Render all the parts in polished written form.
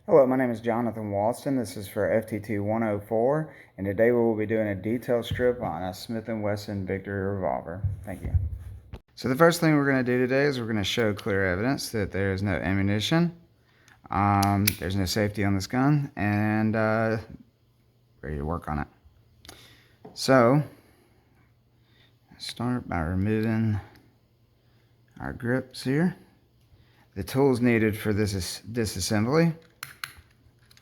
Hello, my name is Jonathan Wesson. This is for FTT 104, and today we will be doing a detail strip on a Smith & Wesson Victory revolver. Thank you. So the first thing we're going to do today is we're going to show clear evidence that there is no ammunition, there's no safety on this gun, and ready to work on it. So, start by removing our grips here. The tools needed for this disassembly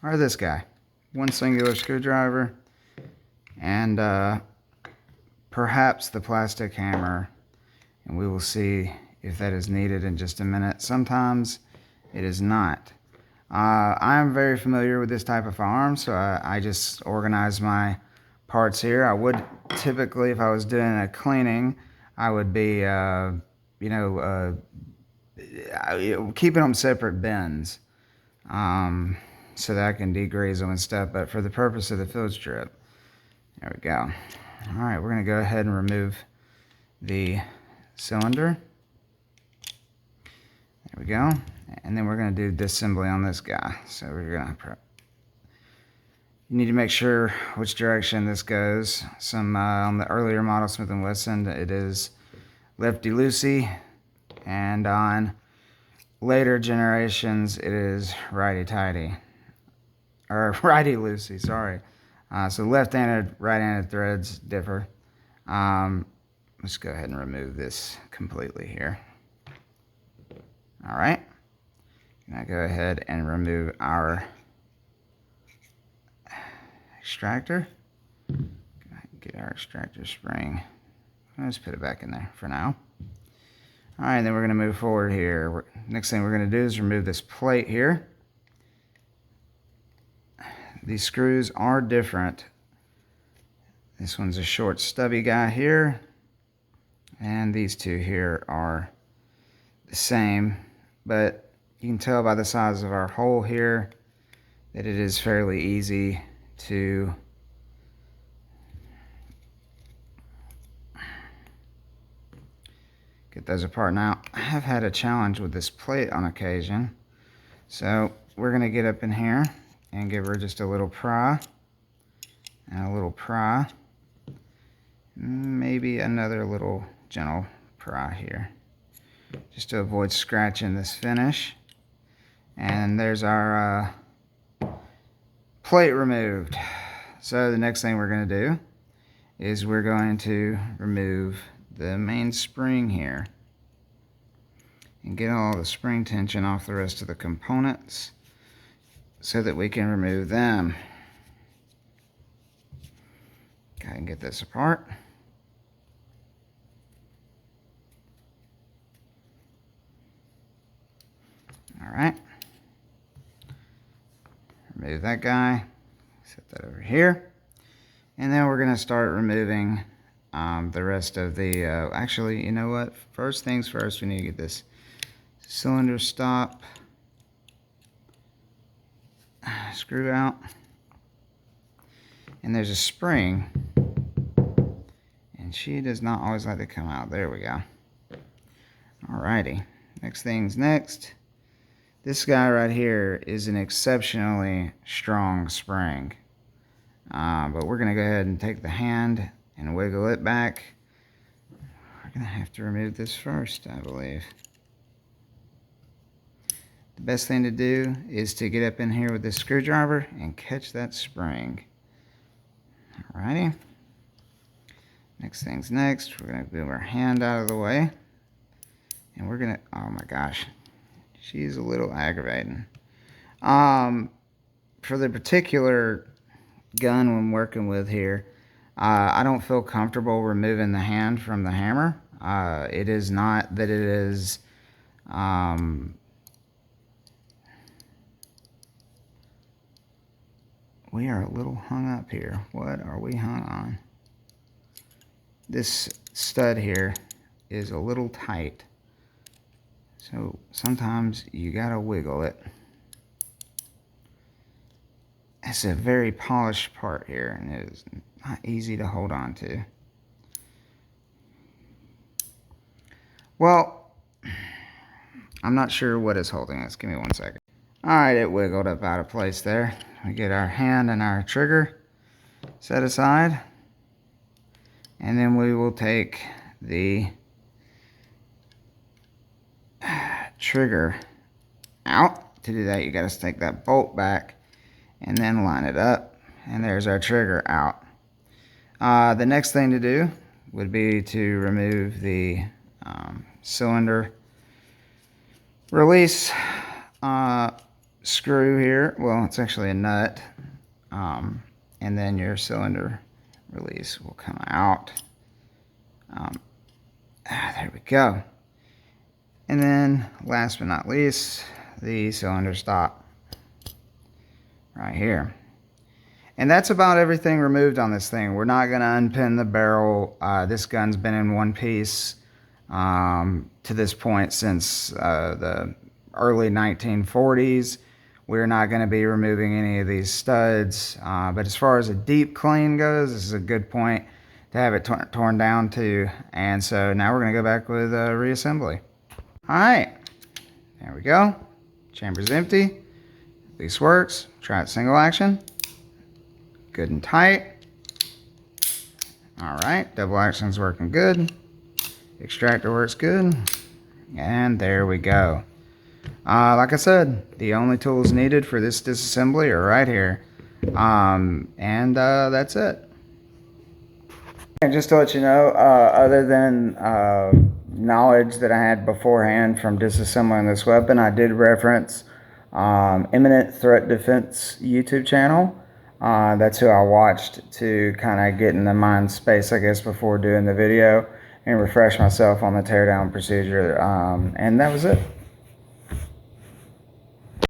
are this guy, one singular screwdriver, and perhaps the plastic hammer, and we will see if that is needed in just a minute. Sometimes it is not. I am very familiar with this type of firearm, so I just organize my parts here. I would typically, if I was doing a cleaning, I would be keeping them separate bins, so that I can degrease them and stuff, but for the purpose of the field strip, there we go. Alright, we're going to go ahead and remove the cylinder. There we go. And then we're going to do disassembly on this guy. So we're going to you need to make sure which direction this goes. On the earlier model Smith & Wesson, it is lefty-loosey, and on later generations, it is righty-tighty. Or righty-loosey, sorry. So left-handed, right-handed threads differ. Let's go ahead and remove this completely here. Alright. Now go ahead and remove our extractor. Get our extractor spring. Let's put it back in there for now. Alright, then we're going to move forward here. Next thing we're going to do is remove this plate here. These screws are different. This one's a short stubby guy here, and these two here are the same, but you can tell by the size of our hole here that it is fairly easy to get those apart. Now, I have had a challenge with this plate on occasion, so we're going to get up in here and give her just a little pry, and a little pry, maybe another little gentle pry here, just to avoid scratching this finish. And there's our plate removed. So the next thing we're going to do is we're going to remove the main spring here and get all the spring tension off the rest of the components, so that we can remove them. Go ahead and get this apart. Alright. Remove that guy. Set that over here. And then we're going to start removing the rest of the... actually, you know what? First things first, we need to get this cylinder stop screw out, and there's a spring, and she does not always like to come out. There we go. Alrighty, next thing's next. This guy right here is an exceptionally strong spring, but we're gonna go ahead and take the hand and wiggle it back. We're gonna have to remove this first, I believe. The best thing to do is to get up in here with this screwdriver and catch that spring. Alrighty. Next thing's next. We're going to move our hand out of the way. And we're going to... oh my gosh. She's a little aggravating. For the particular gun I'm working with here, I don't feel comfortable removing the hand from the hammer. It is not that it is... we are a little hung up here. What are we hung on? This stud here is a little tight, so sometimes you gotta wiggle it. It's a very polished part here, and it is not easy to hold on to. Well, I'm not sure what is holding us. Give me 1 second. Alright, it wiggled up out of place there. We get our hand and our trigger set aside. And then we will take the trigger out. To do that, you got to take that bolt back and then line it up. And there's our trigger out. The next thing to do would be to remove the cylinder release screw here. Well, it's actually a nut. And then your cylinder release will come out. There we go. And then last but not least, the cylinder stop right here. And that's about everything removed on this thing. We're not going to unpin the barrel. This gun's been in one piece to this point since the early 1940s. We're not going to be removing any of these studs. But as far as a deep clean goes, this is a good point to have it torn down to. And so now we're going to go back with reassembly. Alright, there we go. Chamber's empty. This works. Try it single action. Good and tight. Alright, double action's working good. Extractor works good. And there we go. Like I said, the only tools needed for this disassembly are right here. That's it. And just to let you know, other than knowledge that I had beforehand from disassembling this weapon, I did reference Imminent Threat Defense YouTube channel. That's who I watched to kind of get in the mind space, I guess, before doing the video and refresh myself on the teardown procedure. And that was it.